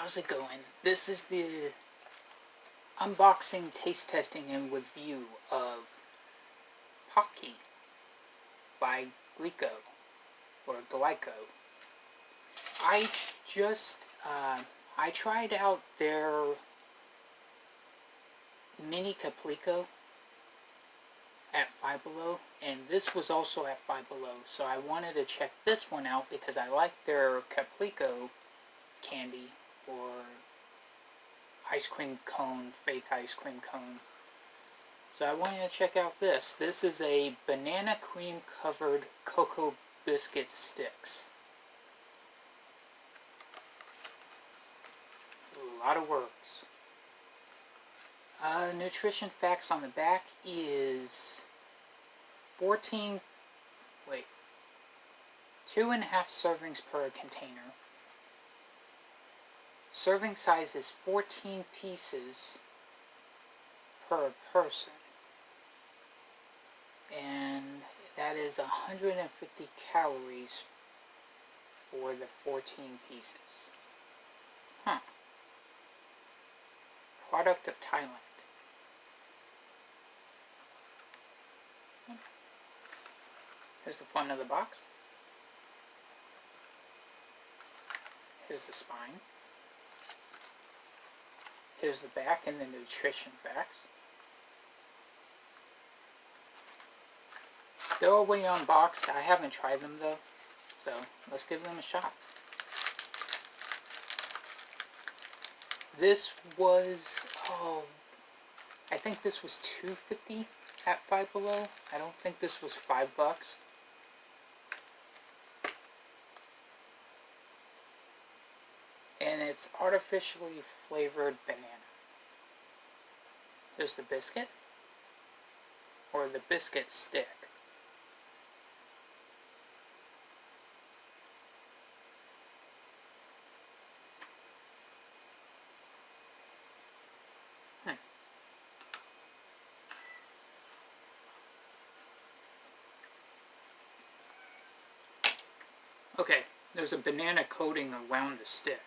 how's it going? This is the unboxing, taste testing, and review of Pocky by Glico, or Glico. I tried out their mini Caplico at Five Below, and this was also at Five Below, so I wanted to check this one out because I like their Caplico candy, or ice cream cone, fake ice cream cone. So I wanted to check out this. This is a banana cream covered cocoa biscuit sticks. A lot of words. Nutrition facts on the back is 2.5 servings per container. Serving size is 14 pieces per person. And that is 150 calories for the 14 pieces. Product of Thailand. Here's the front of the box. Here's the spine. Here's the back and the nutrition facts. They're already unboxed. I haven't tried them though, so let's give them a shot. This was, I think this was $2.50 at Five Below. I don't think this was $5. And it's artificially flavored banana. There's the biscuit, or the biscuit stick. Okay, there's a banana coating around the stick.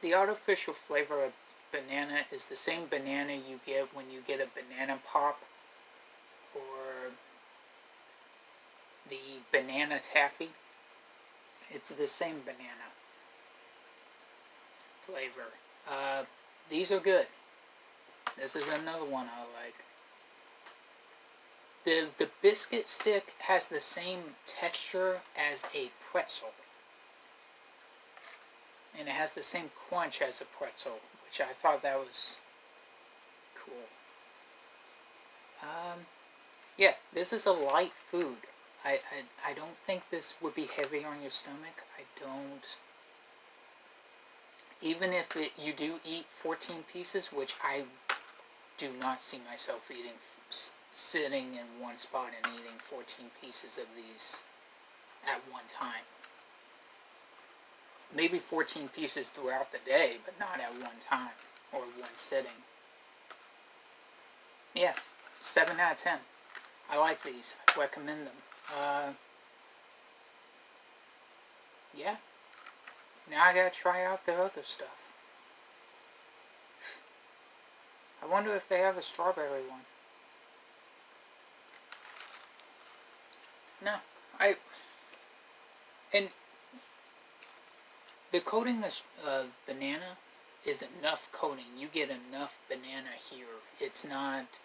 The artificial flavor of banana is the same banana you get when you get a banana pop or the banana taffy. It's the same banana flavor. These are good. This is another one I like. The biscuit stick has the same texture as a pretzel. And it has the same crunch as a pretzel, which I thought that was cool. Yeah, this is a light food. I don't think this would be heavy on your stomach. I don't. Even if you do eat 14 pieces, which I do not see myself eating, sitting in one spot and eating 14 pieces of these at one time. Maybe 14 pieces throughout the day, but not at one time, or one sitting. Yeah, 7 out of 10. I like these. I recommend them. Yeah. Now I gotta try out their other stuff. I wonder if they have a strawberry one. No, and the coating of banana is enough coating. You get enough banana here. It's not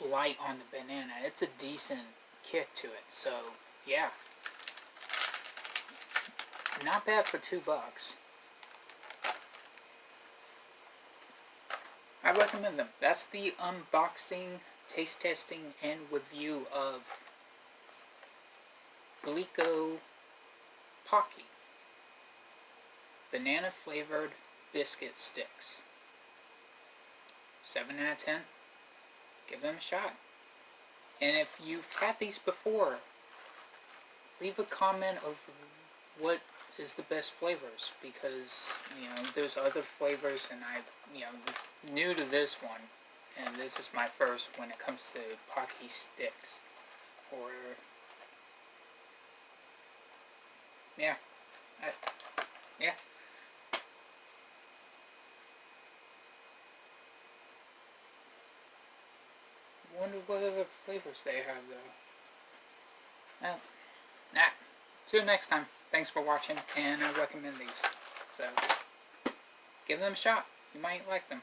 light on the banana. It's a decent kick to it. So, yeah. Not bad for $2. I recommend them. That's the unboxing, taste testing, and review of Glico Pocky banana flavored biscuit sticks. 7 out of 10. Give them a shot. And if you've had these before, leave a comment of what is the best flavors, because there's other flavors, and I'm new to this one, and this is my first when it comes to Pocky sticks. Or yeah, yeah. Wonder what other flavors they have though. Well, nah. Till next time. Thanks for watching, and I recommend these. So, give them a shot. You might like them.